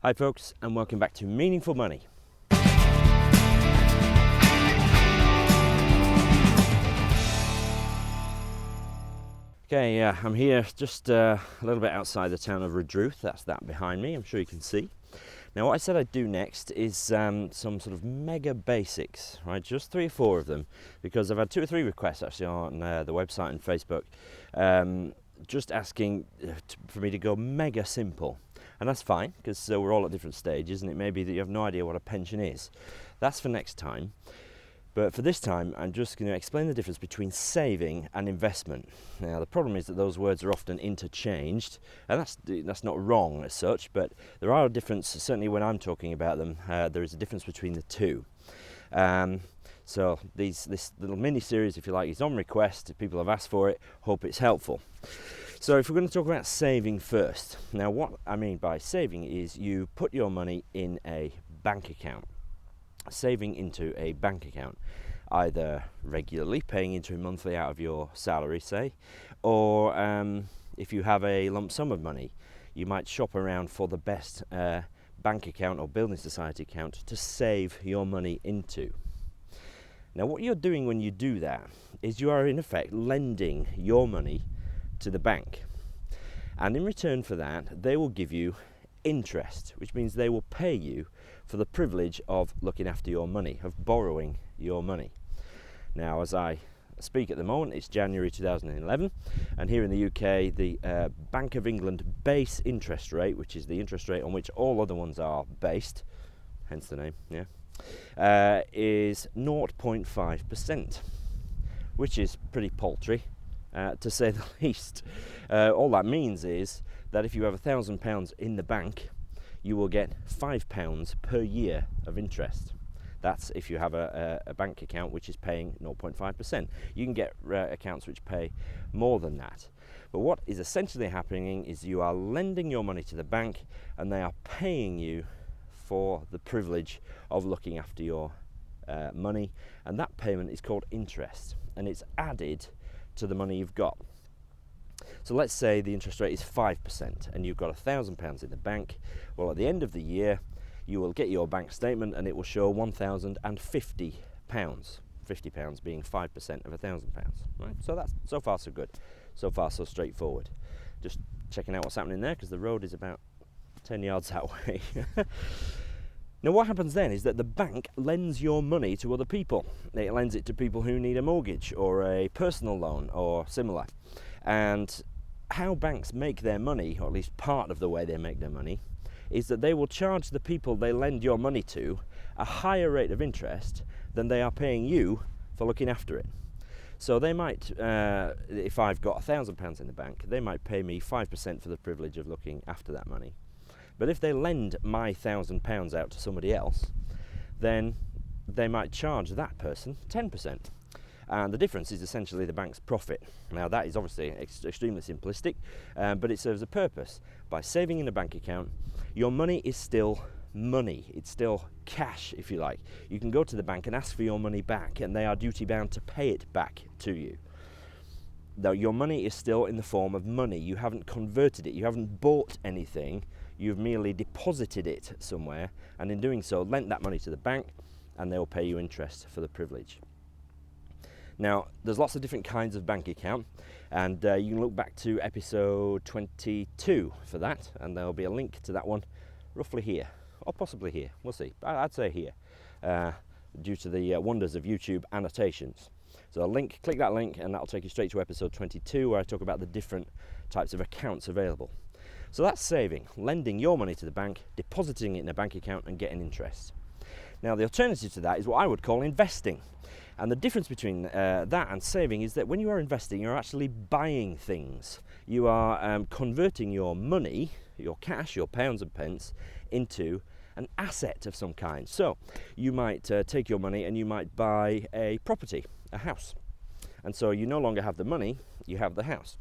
Hi folks, and welcome back to Meaningful Money. Okay, I'm here just a little bit outside the town of Redruth. That's that behind me, I'm sure you can see. Now what I said I'd do next is some sort of mega basics, right? Just 3 or 4 of them, because I've had 2 or 3 requests actually on the website and Facebook, just asking for me to go mega simple. And that's fine, because we're all at different stages, and it may be that you have no idea what a pension is. That's for next time. But for this time, I'm just going to explain the difference between saving and investment. Now, the problem is that those words are often interchanged, and that's not wrong as such, but there are a difference, certainly when I'm talking about them, there is a difference between the two. So this little mini-series, if you like, is on request. People have asked for it. Hope it's helpful. So if we're going to talk about saving first. Now, what I mean by saving is you put your money in a bank account. Saving into a bank account, either regularly paying into it monthly out of your salary, say, or if you have a lump sum of money, you might shop around for the best bank account or building society account to save your money into. Now what you're doing when you do that is you are in effect lending your money to the bank, and in return for that they will give you interest, which means they will pay you for the privilege of looking after your money, of borrowing your money. Now, as I speak at the moment, it's January 2011, and here in the UK, the Bank of England base interest rate, which is the interest rate on which all other ones are based, hence the name, is 0.5%, which is pretty paltry, to say the least. All that means is that if you have £1,000 in the bank, you will get £5 per year of interest. That's if you have a bank account which is paying 0.5%. You can get accounts which pay more than that. But what is essentially happening is you are lending your money to the bank, and they are paying you for the privilege of looking after your money, and that payment is called interest, and it's added to the money you've got. So let's say the interest rate is 5% and you've got £1,000 in the bank. Well, at the end of the year, you will get your bank statement and it will show £1,050, £50 being 5% of £1,000. Right? So that's so far so good, so far so straightforward. Just checking out what's happening there because the road is about 10 yards that way. Now what happens then is that the bank lends your money to other people. It lends it to people who need a mortgage or a personal loan or similar. And how banks make their money, or at least part of the way they make their money, is that they will charge the people they lend your money to a higher rate of interest than they are paying you for looking after it. So they might, if I've got £1,000 in the bank, they might pay me 5% for the privilege of looking after that money. But if they lend my £1,000 out to somebody else, then they might charge that person 10%. And the difference is essentially the bank's profit. Now that is obviously extremely simplistic, but it serves a purpose. By saving in a bank account, your money is still money. It's still cash, if you like. You can go to the bank and ask for your money back, and they are duty bound to pay it back to you. Though your money is still in the form of money. You haven't converted it. You haven't bought anything. You've merely deposited it somewhere, and in doing so, lent that money to the bank, and they will pay you interest for the privilege. Now, there's lots of different kinds of bank account, and you can look back to episode 22 for that, and there'll be a link to that one roughly here, or possibly here, we'll see. I'd say here, due to the wonders of YouTube annotations. So a link, click that link, and that'll take you straight to episode 22, where I talk about the different types of accounts available. So that's saving, lending your money to the bank, depositing it in a bank account and getting interest. Now the alternative to that is what I would call investing. And the difference between that and saving is that when you are investing, you're actually buying things. You are converting your money, your cash, your pounds and pence, into an asset of some kind. So you might take your money and you might buy a property, a house. And so you no longer have the money, you have the house.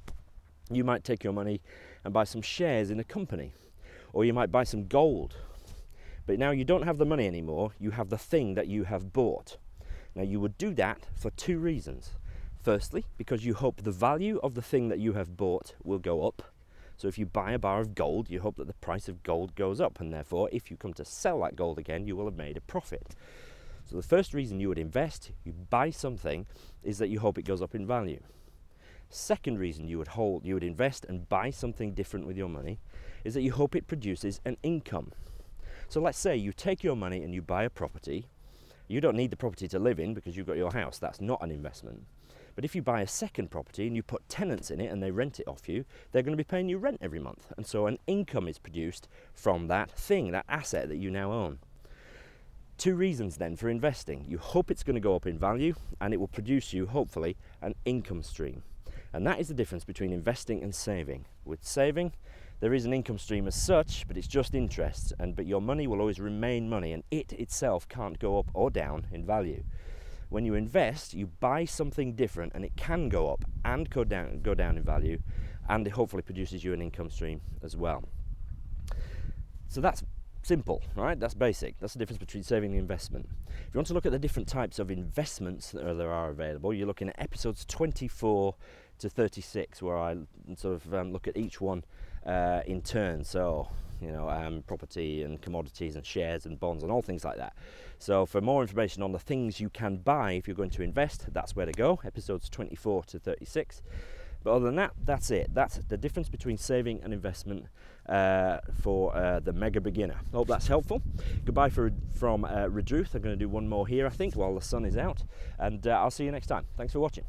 You might take your money and buy some shares in a company, or you might buy some gold. But now you don't have the money anymore, you have the thing that you have bought. Now you would do that for 2 reasons. Firstly, because you hope the value of the thing that you have bought will go up. So if you buy a bar of gold, you hope that the price of gold goes up, and therefore if you come to sell that gold again, you will have made a profit. So the first reason you would invest, you buy something, is that you hope it goes up in value. Second reason you would invest and buy something different with your money is that you hope it produces an income. So let's say you take your money and you buy a property. You don't need the property to live in because you've got your house. That's not an investment. But if you buy a second property and you put tenants in it and they rent it off you, they're going to be paying you rent every month. And so an income is produced from that thing, that asset that you now own. Two reasons then for investing. You hope it's going to go up in value and it will produce you, hopefully, an income stream. And that is the difference between investing and saving. With saving, there is an income stream as such, but it's just interest, but your money will always remain money, and it itself can't go up or down in value. When you invest, you buy something different, and it can go up and go down in value, and it hopefully produces you an income stream as well. So that's simple, right? That's basic. That's the difference between saving and investment. If you want to look at the different types of investments that there are available, you're looking at episodes 24 to 36, where I sort of look at each one in turn. So, property and commodities and shares and bonds and all things like that. So for more information on the things you can buy if you're going to invest, that's where to go, episodes 24 to 36. But other than that, that's it. That's the difference between saving and investment for the mega beginner. Hope that's helpful. Goodbye from Redruth. I'm going to do one more here, I think, while the sun is out. And I'll see you next time. Thanks for watching.